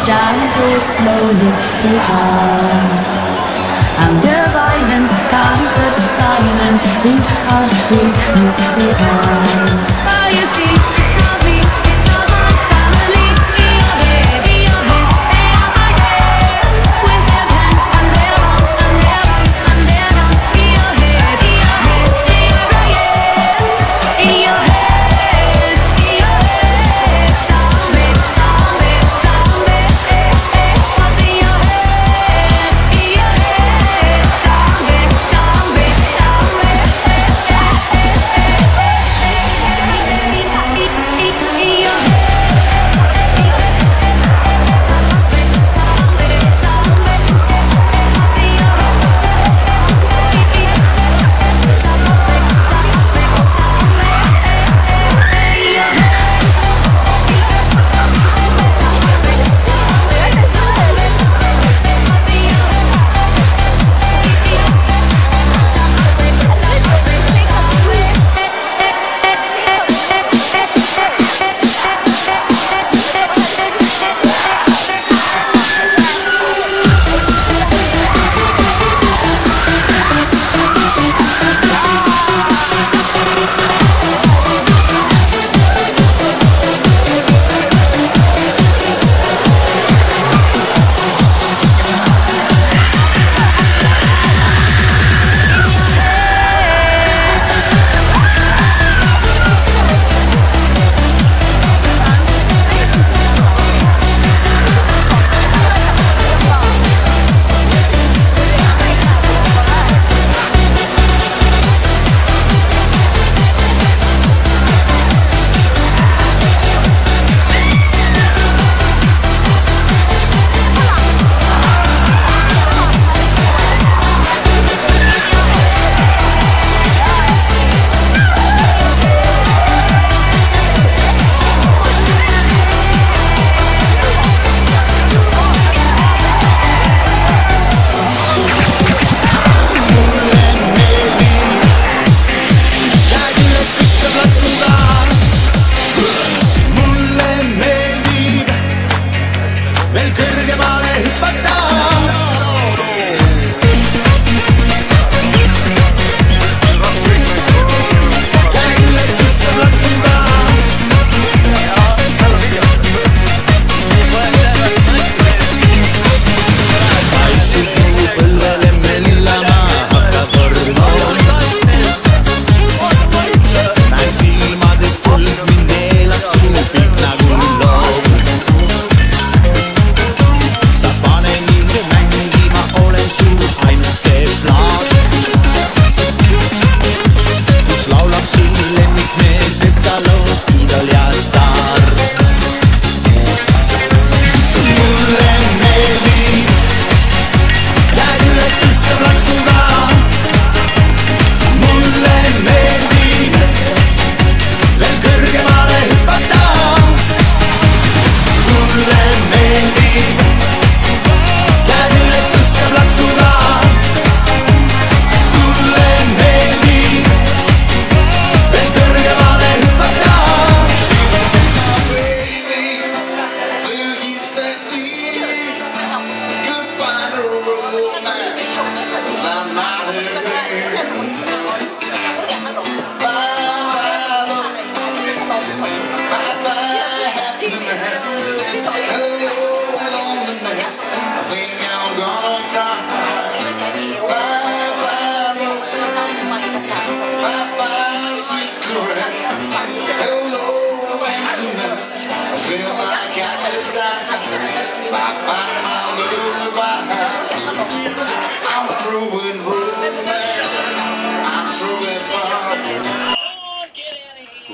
time to slowly take off. Under violence, comfort, silence, we are witness the eye. Oh, you see, it's not me, it's not my family. In your head, they are my head. With their hands and their arms and their arms and their arms. In your head, they are my head. In your head, tell me, what's in your head? In your head, tell me,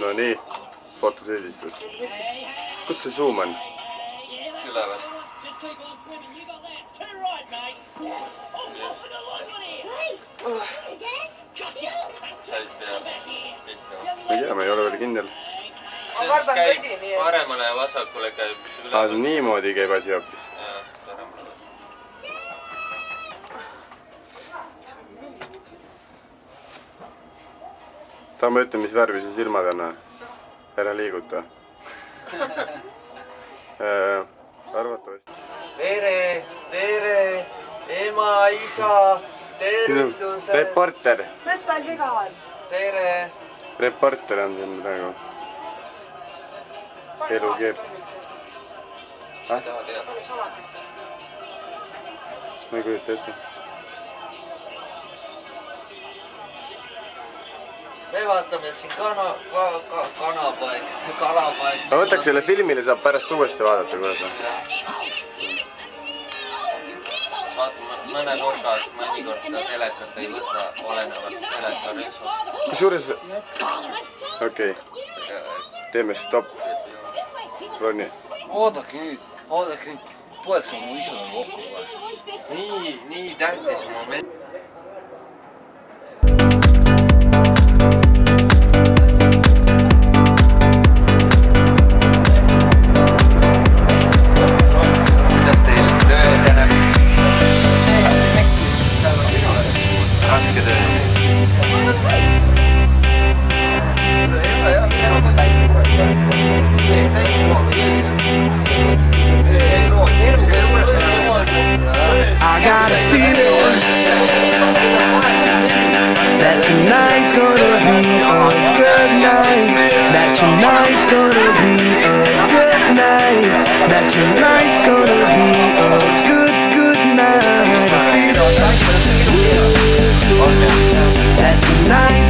No nii, fotosildistus. Kus see zoom on? Üleval. Ei tea, ma ei ole veel kindel. Käib paremale ja vasakule käib üleval. See niimoodi käib asi hoopis. Ma ütlen, mis värvi su silmad on. Ära liiguta. Arvatavasti. Liisa, tervitused. Reporter. Mis meil viga on? Tere. Reporter on siin praegu. Elu keeb. Seda teab. Palju salatit on? Ma ei kujuta ette. Me vaatame siin kanapoeg. Ma võtaks selle filmile, saab pärast uuesti vaadata, kuidas on. Vaatame mõne nurga, et mõnikord ta telekat ei võta, olenevalt teleka reisust. Kusjuures... Okei. Teeme stopp. Ronni. Oodake nüüd. Poeg saab mu isaga kokku kohe. Nii tähtis moment. Raske töö. I got a feeling that tonight's gonna be a good night. That tonight's gonna be a good night. That tonight's gonna be a good night. That tonight